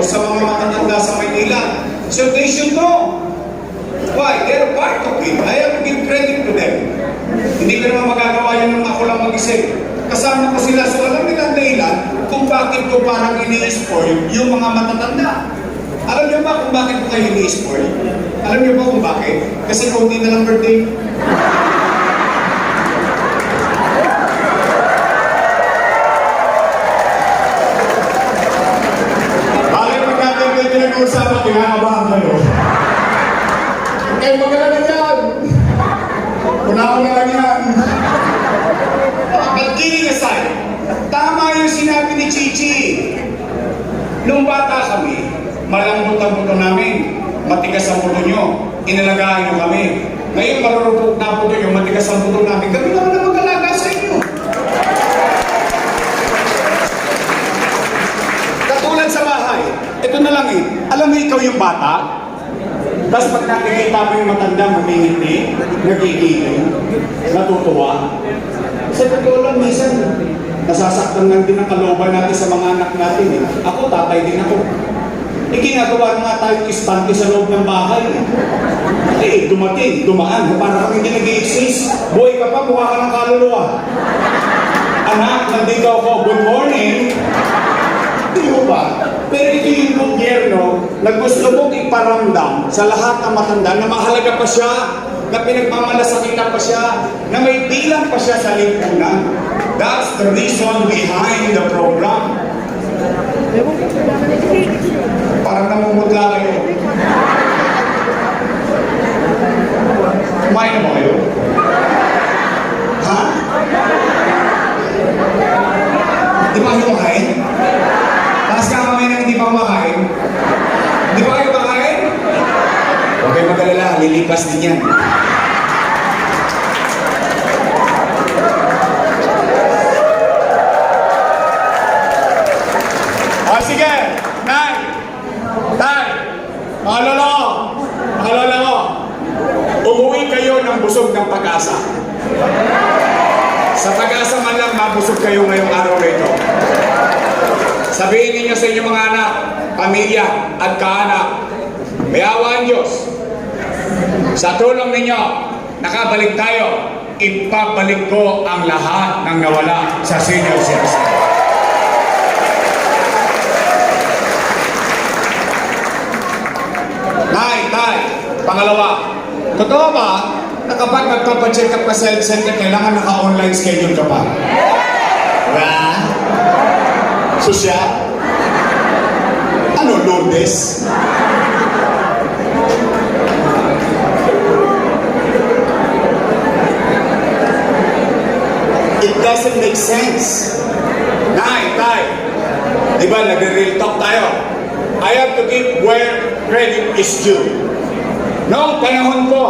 sa mga matatanda sa Maynila. So they should know. Why? They're part of it. I have to give credit to them. Hindi ko naman magagawa yun nang ako lang mag-isip. Kasama ko sila. So alam nila ang dahilan kung bakit ko parang ini-spoil yung mga matatanda. Alam niyo ba kung bakit ko kayo ini-spoil? Alam niyo ba kung bakit? Kasi konti na lang birthday. Bakit pagkakit kayo pinag-uusapan, kinakabahan kayo? Kayo magkala yan! Una-una lang yan! But kidding aside, tama yung sinabi ni Chichi. Nung bata kami, malambot ang buto namin, matigas ang buto nyo, inalagaan nyo kami. Ngayon marurupok na buto nyo, matigas ang buto namin, kami naman na mag-alaga sa inyo. Katulad sa bahay, ito na lang eh, alam mo ikaw yung bata? Tapos pag nakikita mo yung matanda, mamingiti, nagigigil, natutuwa. Sa totoo lang, minsan, nasasaktan lang din ang kalooban natin sa mga anak natin eh. Ako, tatay din ako. Ginagawa nga tayong istante sa loob ng bahay. Dumaan, para kami hindi nag-i-exist. Buhay ka pa, mukha ka ng kaluluwa. Anak, nandito ako, good morning. Hindi mo ba? Pero ito yung gobyerno na gusto mong iparamdam sa lahat ng matanda na mahalaga pa siya, na pinagmamalasakitan pa siya, na may bilang pa siya sa lipunan. That's the reason behind the program. Parang namumutla kayo. Kumain na ba kayo? Ha? Di ba kayo makain? Taas ka kamay na hindi pa kumakain? Di ba kayo makain? Huwag kayo mag-alala, lilipas din yan. Sige, Nay, Tay, maalala ko, umuwi kayo ng busog ng pag-asa. Sa pag-asa man lang, mabusog kayo ngayong araw na ito. Sabihin ninyo sa inyong mga anak, pamilya at kaanak, may awa ang Diyos. Sa tulong ninyo, nakabalik tayo, ipabalik ko ang lahat ng nawala sa senior citizen. Tay, pangalawa, totoo ba na kapag magpapacheck up ka sa health center, kailangan naka-online schedule ka pa? Diba? Sosyal? Ano, Lourdes? It doesn't make sense. Tay, diba nagre-real talk tayo? I have to give where credit is due. Noong panahon ko,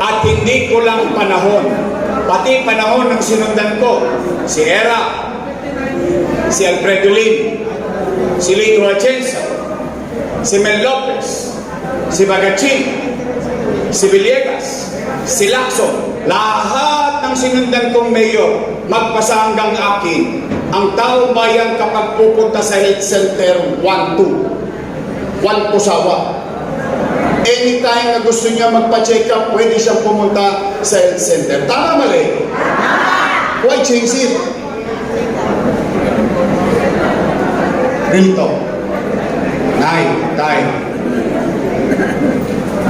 at hindi ko lang panahon, pati panahon ng sinundan ko, si Era, si Alfredo Lim, si Lito Atienza, si Mel Lopez, si Bagachin, si Villegas, si Lacson, lahat ng sinundan kong mayor, magpasa hanggang akin, ang tao bayan kapag pupunta sa health center, 1-2 sawa. Anytime na gusto niya magpa-check up, pwede siyang pumunta sa health center. Tama, mali? Why change it? Rito. Nay, Tay,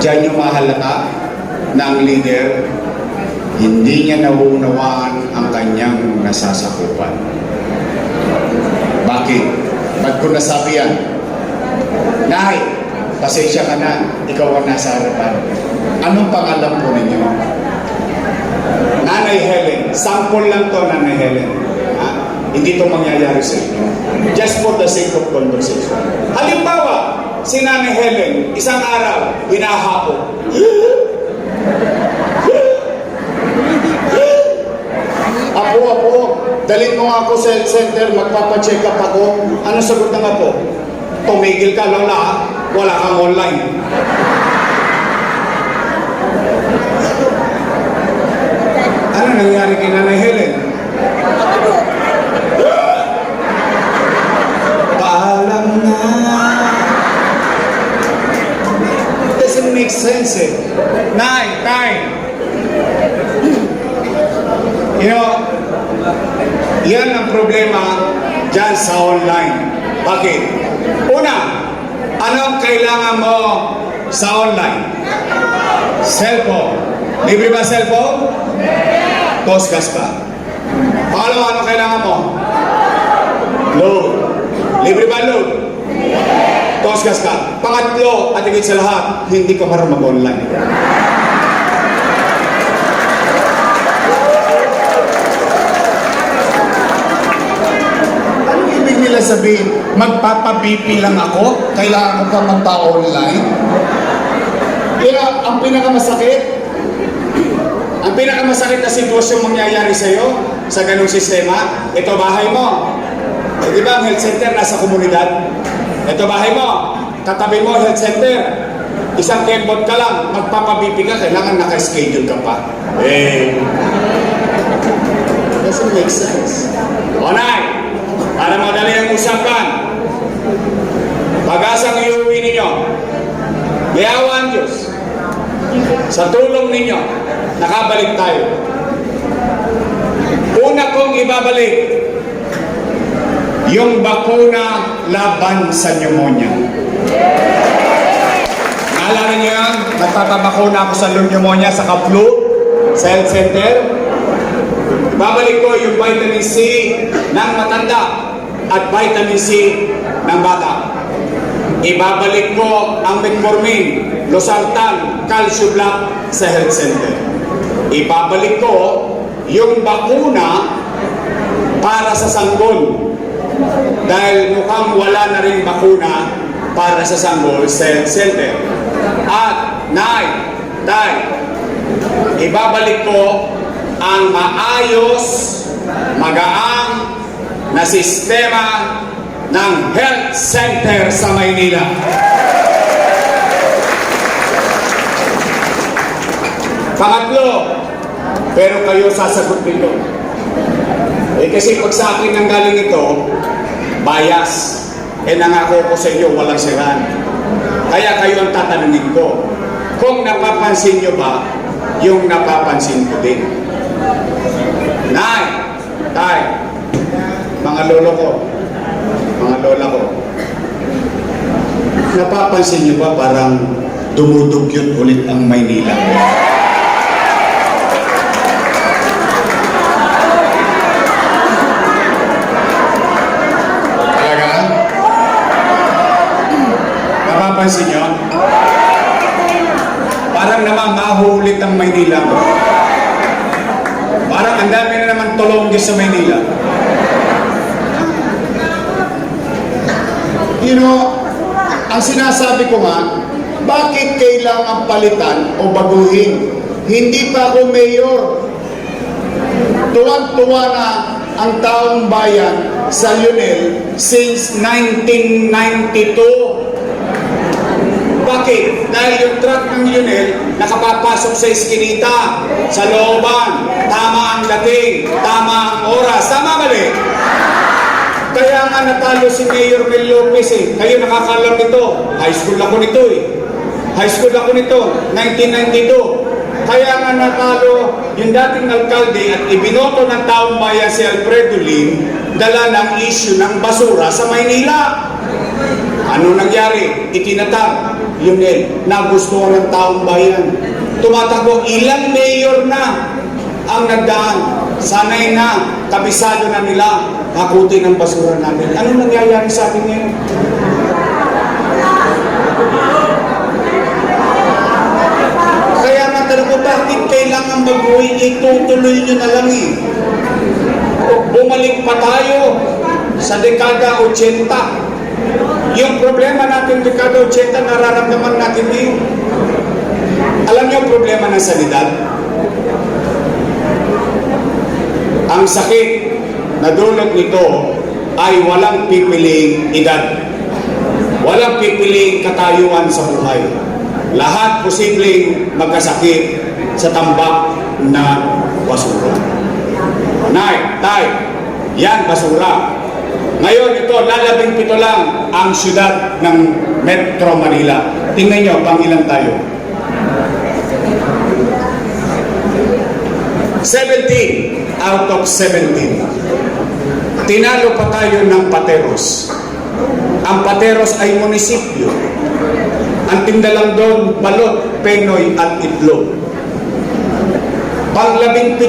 diyan yung mahalata na ang leader, hindi niya nauunawaan ang kanyang nasasakupan. Bakit? Ba't ko nasabi yan? Nay, pasensya ka na, ikaw ang nasa harapan. Anong pangalan po ninyo? Nanay Helen. Sample lang to, Nanay Helen. Ha? Hindi to mangyayari sa inyo. Just for the sake of conversation. Halimbawa, si Nanay Helen, isang araw, hinahapo. Apo, dalhin mo ako sa health center, magpapacheck up ako. Ano sagot ng apo? Tumigil ka, Lola, wala kang online. Ano nangyari kay Nanay Helen? Paalam na. sense eh. Tay. You know, yan ang problema dyan sa online. Bakit? Una, anong kailangan mo sa online? Cellphone. Libre ba cellphone? Tosgas pa. Pangalawa, anong kailangan mo? Load. Libre ba load? Tosgas ka. Pangatlo, at higit sa lahat, hindi ka marunong mag-online. Ano ibig nila sabihin? Magpapabipi lang ako? Kailangan ko pa magpa-online? Kaya ang pinakamasakit na sitwasyon mangyayari sa'yo sa ganung sistema, ito bahay mo. Eh, di ba ang health center nasa komunidad? Ito bahay mo, katabi mo health center. Isang kembot ka lang, magpapabipi ka, kailangan naka-schedule ka pa. Doesn't make sense. Onay, para madali ang usapan, pag-asang iuwi ninyo, liawan Diyos, sa tulong ninyo, nakabalik tayo. Una kong ibabalik, yung bakuna laban sa pneumonia. Naalala niyo yan? Nagpapabakuna ako sa pneumonia sa flu sa health center. Babalik ko yung vitamin C ng matanda at vitamin C ng bata. Ibabalik ko ang metformin, losartan, calcium block sa health center. Ibabalik ko yung bakuna para sa sanggol. Dahil mukhang wala na rin bakuna para sa sanggol sa health center. At, Tay, ibabalik ko ang maayos, magaang na sistema ng health center sa Maynila. Pangatlo, pero kayo sasagot nito. Kasi pag sa akin ang galing ito, bias. Nangako ko sa inyo, walang siraan. Kaya kayo ang tatanungin ko. Kung napapansin nyo ba, yung napapansin ko din. Tay, mga lolo ko, mga lola ko, napapansin nyo ba parang dumudugyot ulit ang Maynila? Napapansin nyo? Parang namamahulit ang Maynila. Parang ang dami na naman tulong dyan sa Maynila. You know, ang sinasabi ko nga, bakit kailangan palitan o baguhin? Hindi pa ako mayor. Tuwang-tuwa na ang taong bayan sa Lionel since 1992. Bakit? Dahil yung truck ng Lionel nakapapasok sa iskinita, sa looban, tama ang dating, tama ang oras, tama mali? Kaya nga natalo si Mayor Mel Lopez eh. Kayo nakakalam nito. High school ako nito eh. High school ako nito, 1992. Kaya nga natalo yung dating alkalde at ibinoto ng taong bayan si Alfredo Lim, dala ng issue ng basura sa Maynila. Ano nangyari? Itinatag, Lionel, nagustuhan ng taong bayan. Tumatakbo, ilang mayor na ang nagdaan. Sanay na, kabisado na nila, hakutin ang basura natin. Ano nangyayari sa atin ngayon? Kaya nga talaga, bakit kailangan mag-uwi? Itutuloy nyo na lang eh. Bumalik pa tayo sa dekada 80. Yung problema natin dekada 80, nararamdaman natin ngayon. Alam niyo ang problema ng sanidad? Ang sakit na dulot nito ay walang pipiling edad. Walang pipiling katayuan sa buhay. Lahat posibleng magkasakit sa tambak na basura. Tay, yan basura. Ngayon ito, lalabing-pito lang ang syudad ng Metro Manila. Tingnan nyo, pang ilan tayo? 17 out of 17. Tinalo pa tayo ng Pateros. Ang Pateros ay munisipyo. Ang tinda lang doon, balot, penoy at itlog. Pang-17,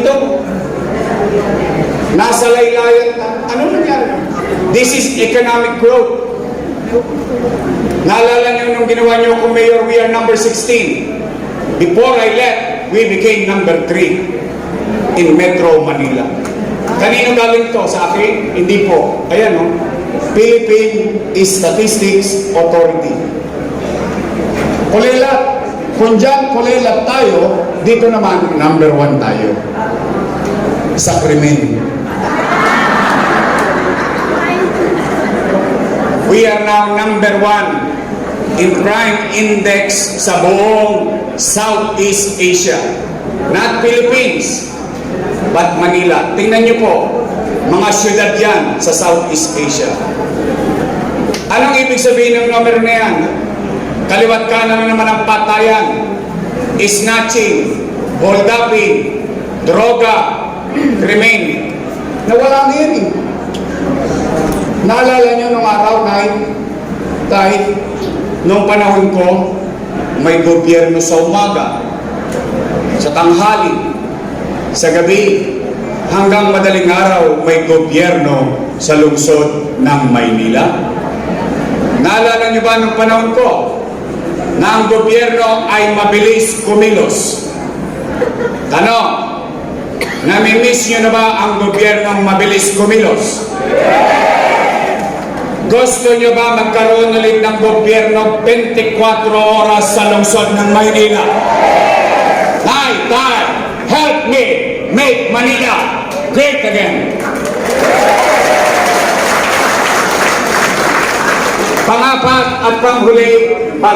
nasa laylayan. Ano nangyari? This is economic growth. Naalala niyo nung ginawa niyo kung mayor, we are number 16. Before I left, we became number 3 in Metro Manila. Kanino galing to? Sa akin? Hindi po. Ayan o. Philippine Statistics Authority. Kulilat. Kung dyan kulilat tayo, dito naman number 1 tayo. Sa krimen. We are now number 1 in crime index sa buong Southeast Asia. Not Philippines, but Manila. Tingnan niyo po, mga syudad yan sa Southeast Asia. Anong ibig sabihin ng numero na yan? Kaliwat kanan naman ang patayan, snatching, holduping, droga, krimen. Nawala na yan eh. Naalala niyo nung araw, kahit nung panahon ko, may gobyerno sa umaga, sa tanghali, sa gabi, hanggang madaling araw, may gobyerno sa lungsod ng Maynila. Naalala niyo ba nung panahon ko, na ang gobyerno ay mabilis kumilos? Tanong, nami-miss niyo na ba ang gobyernong mabilis kumilos? Gusto nyo ba magkaroon ulit ng gobyerno 24 oras sa lungsod ng Maynila? Tay, help me make Manila great again. Pangapat at panghuli, para